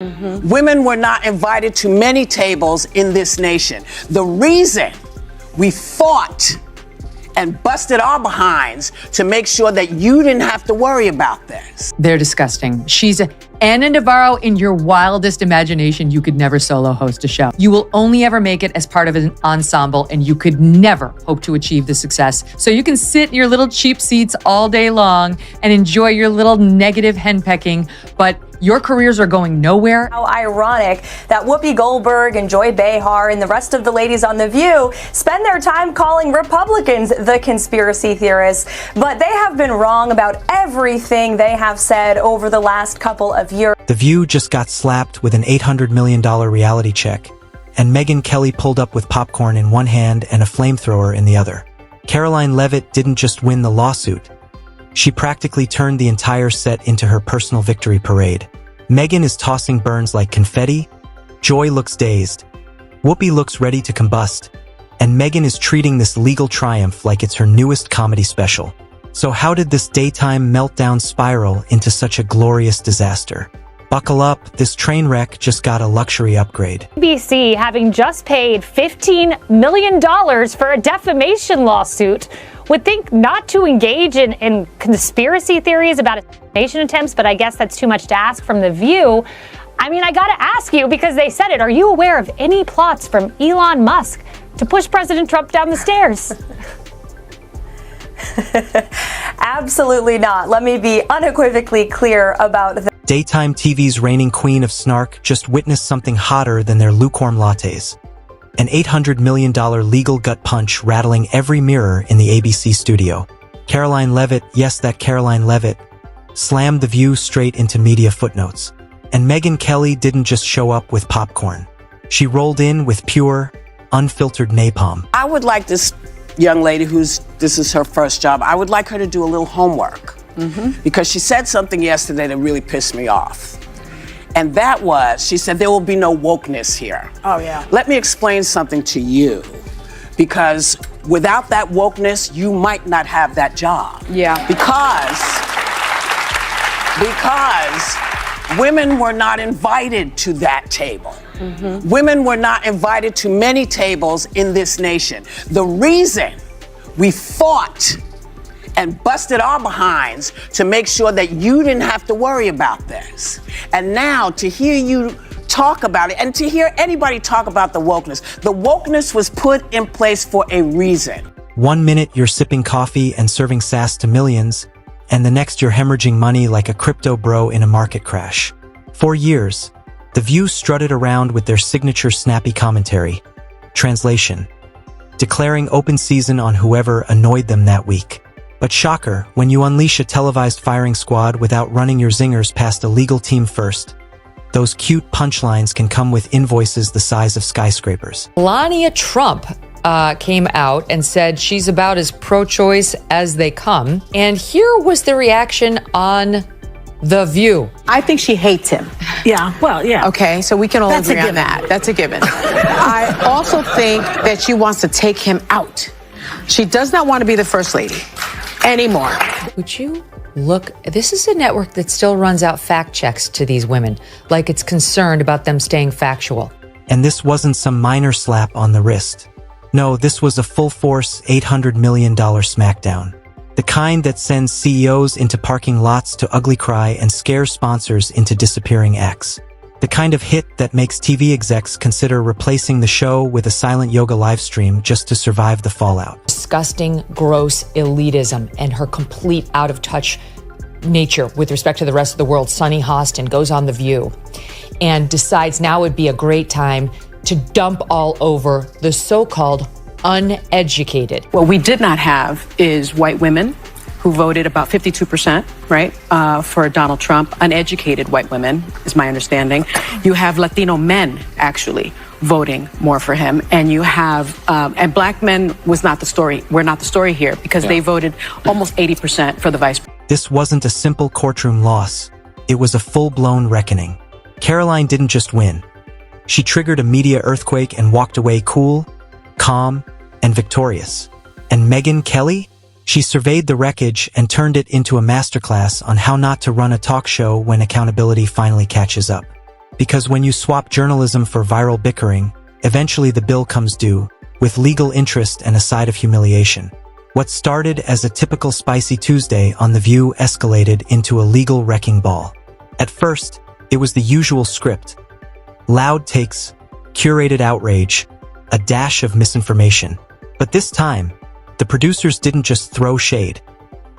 Women were not invited to many tables in this nation. The reason we fought and busted our behinds to make sure that you didn't have to worry about this. They're disgusting. She's Anna Navarro in your wildest imagination. You could never solo host a show. You will only ever make it as part of an ensemble, and you could never hope to achieve the success. So you can sit in your little cheap seats all day long and enjoy your little negative henpecking, but your careers are going nowhere. How ironic that Whoopi Goldberg and Joy Behar and the rest of the ladies on The View spend their time calling Republicans the conspiracy theorists, but they have been wrong about everything they have said over the last couple of years. The View just got slapped with an $800 million reality check, and Megyn Kelly pulled up with popcorn in one hand and a flamethrower in the other. Caroline Leavitt didn't just win the lawsuit. She practically turned the entire set into her personal victory parade. Megyn is tossing burns like confetti, Joy looks dazed, Whoopi looks ready to combust, and Megyn is treating this legal triumph like it's her newest comedy special. So how did this daytime meltdown spiral into such a glorious disaster? Buckle up, this train wreck just got a luxury upgrade. ABC having just paid $15 million for a defamation lawsuit would think not to engage in conspiracy theories about assassination attempts, but I guess that's too much to ask from The View. I mean, I gotta ask you, because they said it, are you aware of any plots from Elon Musk to push President Trump down the stairs? Absolutely not. Let me be unequivocally clear about that. Daytime TV's reigning queen of snark just witnessed something hotter than their lukewarm lattes. An $800 million legal gut punch rattling every mirror in the ABC studio. Caroline Leavitt, yes, that Caroline Leavitt, slammed The View straight into media footnotes. And Megyn Kelly didn't just show up with popcorn. She rolled in with pure, unfiltered napalm. I would like this young lady this is her first job, I would like her to do a little homework. Because she said something yesterday that really pissed me off. And that was, she said, there will be no wokeness here. Oh, yeah. Let me explain something to you. Because without that wokeness, you might not have that job. Yeah. Because women were not invited to that table. Women were not invited to many tables in this nation. The reason we fought and busted our behinds to make sure that you didn't have to worry about this. And now to hear you talk about it and to hear anybody talk about the wokeness was put in place for a reason. 1 minute you're sipping coffee and serving sass to millions, and the next you're hemorrhaging money like a crypto bro in a market crash. For years, The View strutted around with their signature snappy commentary. Translation: declaring open season on whoever annoyed them that week. But shocker, when you unleash a televised firing squad without running your zingers past a legal team first, those cute punchlines can come with invoices the size of skyscrapers. Melania Trump came out and said she's about as pro-choice as they come. And here was the reaction on The View. I think she hates him. Yeah, well, yeah. Okay, so we can all That's a agree on given. that. That's a given. I also think that she wants to take him out. She does not want to be the first lady anymore. Would you look? This is a network that still runs out fact checks to these women, like it's concerned about them staying factual. And this wasn't some minor slap on the wrist. No, this was a full-force $800 million smackdown. The kind that sends CEOs into parking lots to ugly cry and scares sponsors into disappearing acts. The kind of hit that makes TV execs consider replacing the show with a silent yoga live stream just to survive the fallout. Disgusting, gross elitism and her complete out-of-touch nature with respect to the rest of the world. Sunny Hostin goes on The View and decides now would be a great time to dump all over the so-called uneducated. What we did not have is white women who voted about 52%, right, for Donald Trump. Uneducated white women, is my understanding. You have Latino men, actually, voting more for him. And you have, and black men was not the story. We're not the story here because they voted almost 80% for the vice president. This wasn't a simple courtroom loss. It was a full-blown reckoning. Caroline didn't just win. She triggered a media earthquake and walked away cool, calm, and victorious. And Megyn Kelly? She surveyed the wreckage and turned it into a masterclass on how not to run a talk show when accountability finally catches up. Because when you swap journalism for viral bickering, eventually the bill comes due, with legal interest and a side of humiliation. What started as a typical Spicy Tuesday on The View escalated into a legal wrecking ball. At first, it was the usual script. Loud takes, curated outrage, a dash of misinformation. But this time, the producers didn't just throw shade.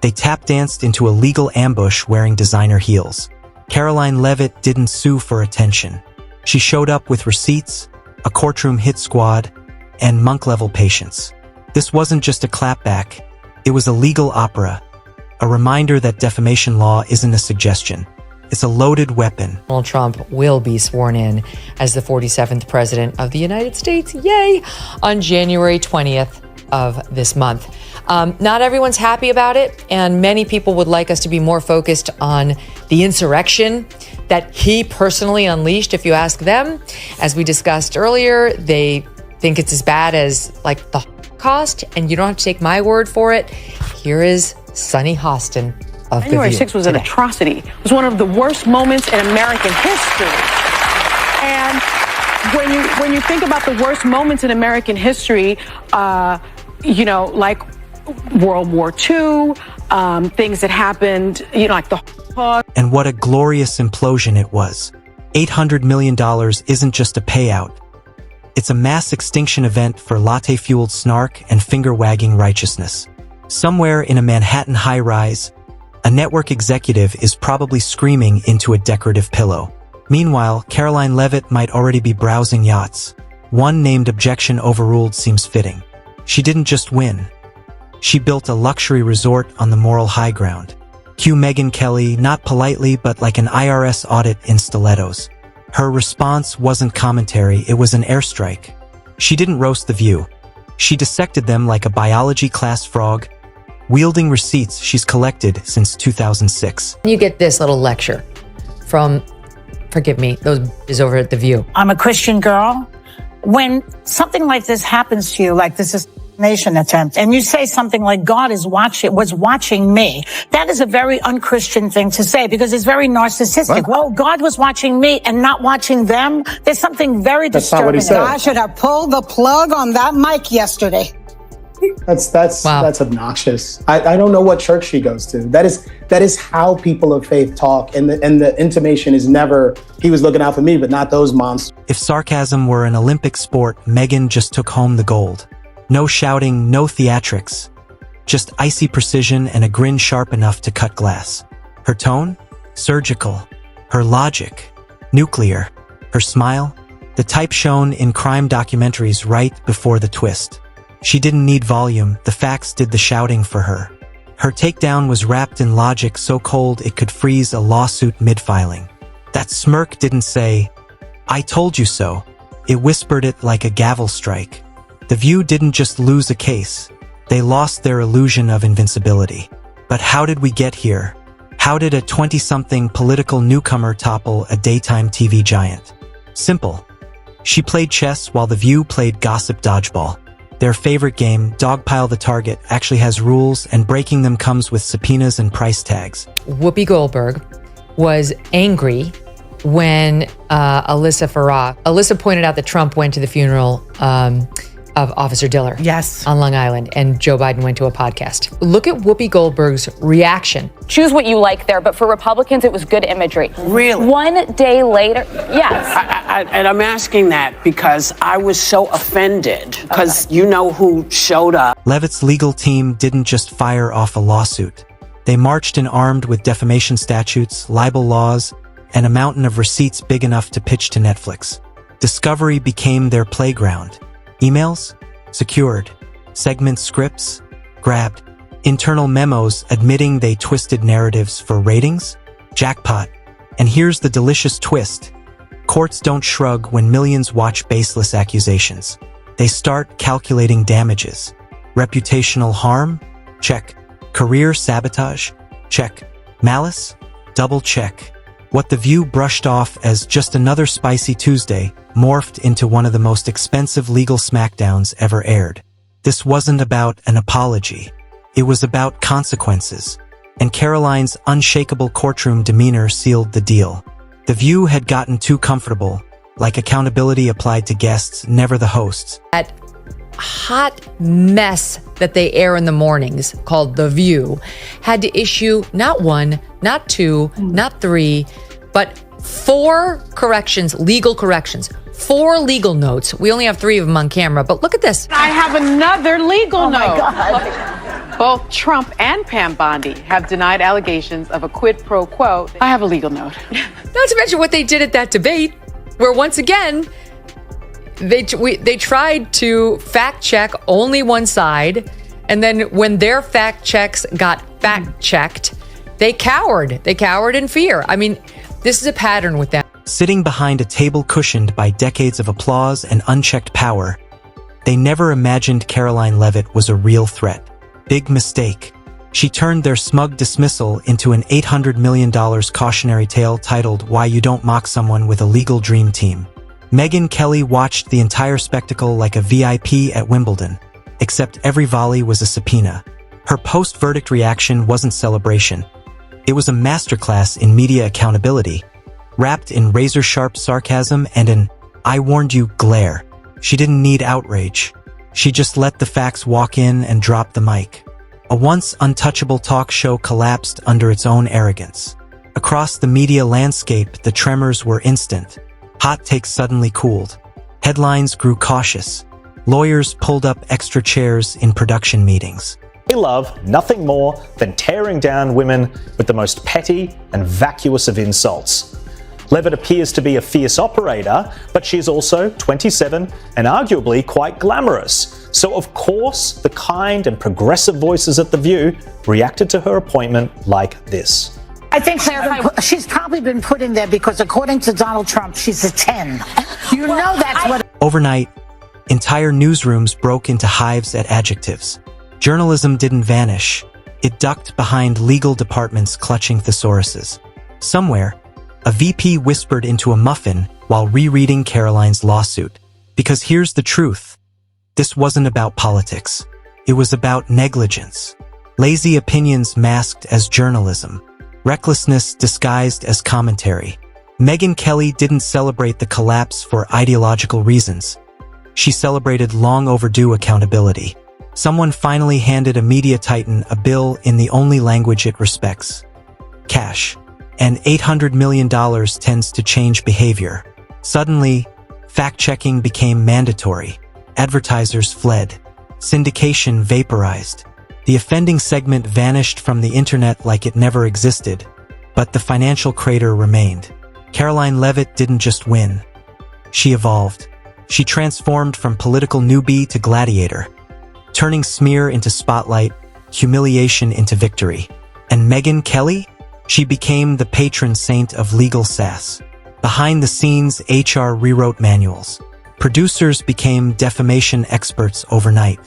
They tap danced into a legal ambush wearing designer heels. Caroline Leavitt didn't sue for attention. She showed up with receipts, a courtroom hit squad, and monk-level patience. This wasn't just a clapback, it was a legal opera, a reminder that defamation law isn't a suggestion. It's a loaded weapon. Donald Trump will be sworn in as the 47th president of the United States, yay, on January 20th of this month. Not everyone's happy about it, and many people would like us to be more focused on the insurrection that he personally unleashed, if you ask them. As we discussed earlier, they think it's as bad as like the Holocaust, and you don't have to take my word for it. Here is Sunny Hostin of January The View 6th was an today. atrocity. It was one of the worst moments in American history. And when you think about the worst moments in American history, like World War II, things that happened, like the Holocaust. And what a glorious implosion it was. $800 million isn't just a payout. It's a mass extinction event for latte-fueled snark and finger-wagging righteousness. Somewhere in a Manhattan high-rise, a network executive is probably screaming into a decorative pillow. Meanwhile, Caroline Leavitt might already be browsing yachts. One named objection overruled seems fitting. She didn't just win. She built a luxury resort on the moral high ground. Cue Megyn Kelly, not politely, but like an IRS audit in stilettos. Her response wasn't commentary, it was an airstrike. She didn't roast The View. She dissected them like a biology class frog, wielding receipts she's collected since 2006. You get this little lecture from, forgive me, those is over at The View. I'm a Christian girl. When something like this happens to you, like this assassination attempt, and you say something like God was watching me, that is a very unchristian thing to say because it's very narcissistic. Well, God was watching me and not watching them. There's something very disturbing. I should have pulled the plug on that mic yesterday. That's Wow. That's obnoxious. I don't know what church she goes to. That is how people of faith talk, and the intimation is never he was looking out for me, but not those monsters. If sarcasm were an Olympic sport, Megyn just took home the gold. No shouting, no theatrics. Just icy precision and a grin sharp enough to cut glass. Her tone? Surgical. Her logic? Nuclear. Her smile? The type shown in crime documentaries right before the twist. She didn't need volume, the facts did the shouting for her. Her takedown was wrapped in logic so cold it could freeze a lawsuit mid-filing. That smirk didn't say, "I told you so." It whispered it like a gavel strike. The View didn't just lose a case. They lost their illusion of invincibility. But how did we get here? How did a 20-something political newcomer topple a daytime TV giant? Simple. She played chess while The View played gossip dodgeball. Their favorite game, Dogpile the Target, actually has rules, and breaking them comes with subpoenas and price tags. Whoopi Goldberg was angry when Alyssa pointed out that Trump went to the funeral of Officer Diller. Yes. On Long Island, and Joe Biden went to a podcast. Look at Whoopi Goldberg's reaction. Choose what you like there, but for Republicans, it was good imagery. Really? One day later, yes. And I'm asking that because I was so offended because you know who showed up. Leavitt's legal team didn't just fire off a lawsuit. They marched in armed with defamation statutes, libel laws, and a mountain of receipts big enough to pitch to Netflix. Discovery became their playground. Emails? Secured. Segment scripts? Grabbed. Internal memos admitting they twisted narratives for ratings? Jackpot. And here's the delicious twist. Courts don't shrug when millions watch baseless accusations. They start calculating damages. Reputational harm? Check. Career sabotage? Check. Malice? Double check. What The View brushed off as just another Spicy Tuesday morphed into one of the most expensive legal smackdowns ever aired. This wasn't about an apology. It was about consequences. And Caroline's unshakable courtroom demeanor sealed the deal. The View had gotten too comfortable, like accountability applied to guests, never the hosts. That hot mess that they air in the mornings, called The View, had to issue not one, not two, not three, but 4 corrections, legal corrections. 4 legal notes. We only have 3 of them on camera, but look at this. I have another legal note. My God. Both Trump and Pam Bondi have denied allegations of a quid pro quo. I have a legal note. Not to mention what they did at that debate, where once again, they tried to fact check only one side, and then when their fact checks got fact checked, they cowered. They cowered in fear. I mean, this is a pattern with them. Sitting behind a table cushioned by decades of applause and unchecked power, they never imagined Caroline Leavitt was a real threat. Big mistake. She turned their smug dismissal into an $800 million cautionary tale titled Why You Don't Mock Someone with a Legal Dream Team. Megyn Kelly watched the entire spectacle like a VIP at Wimbledon, except every volley was a subpoena. Her post-verdict reaction wasn't celebration. It was a masterclass in media accountability, wrapped in razor-sharp sarcasm and an "I warned you" glare. She didn't need outrage. She just let the facts walk in and drop the mic. A once untouchable talk show collapsed under its own arrogance. Across the media landscape, the tremors were instant. Hot takes suddenly cooled. Headlines grew cautious. Lawyers pulled up extra chairs in production meetings. They love nothing more than tearing down women with the most petty and vacuous of insults. Leavitt appears to be a fierce operator, but she's also 27 and arguably quite glamorous. So of course, the kind and progressive voices at The View reacted to her appointment like this. I think she's probably been put in there because according to Donald Trump, she's a 10. You know that's what... Overnight, entire newsrooms broke into hives at adjectives. Journalism didn't vanish. It ducked behind legal departments clutching thesauruses. Somewhere, a VP whispered into a muffin while rereading Caroline's lawsuit. Because here's the truth. This wasn't about politics. It was about negligence. Lazy opinions masked as journalism. Recklessness disguised as commentary. Megyn Kelly didn't celebrate the collapse for ideological reasons. She celebrated long overdue accountability. Someone finally handed a media titan a bill in the only language it respects. Cash. And $800 million tends to change behavior. Suddenly, fact-checking became mandatory. Advertisers fled. Syndication vaporized. The offending segment vanished from the internet like it never existed. But the financial crater remained. Caroline Leavitt didn't just win. She evolved. She transformed from political newbie to gladiator, turning smear into spotlight, humiliation into victory. And Megyn Kelly? She became the patron saint of legal sass. Behind the scenes, HR rewrote manuals. Producers became defamation experts overnight.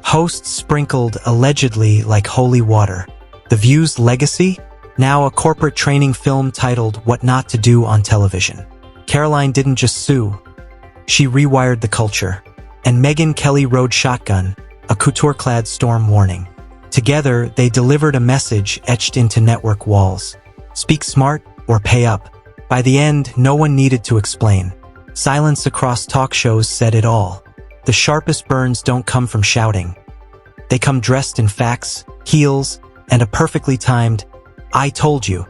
Hosts sprinkled allegedly like holy water. The View's legacy? Now a corporate training film titled What Not to Do on Television. Caroline didn't just sue. She rewired the culture. And Megyn Kelly rode shotgun, a couture-clad storm warning. Together, they delivered a message etched into network walls. Speak smart or pay up. By the end, no one needed to explain. Silence across talk shows said it all. The sharpest burns don't come from shouting. They come dressed in facts, heels, and a perfectly timed, "I told you."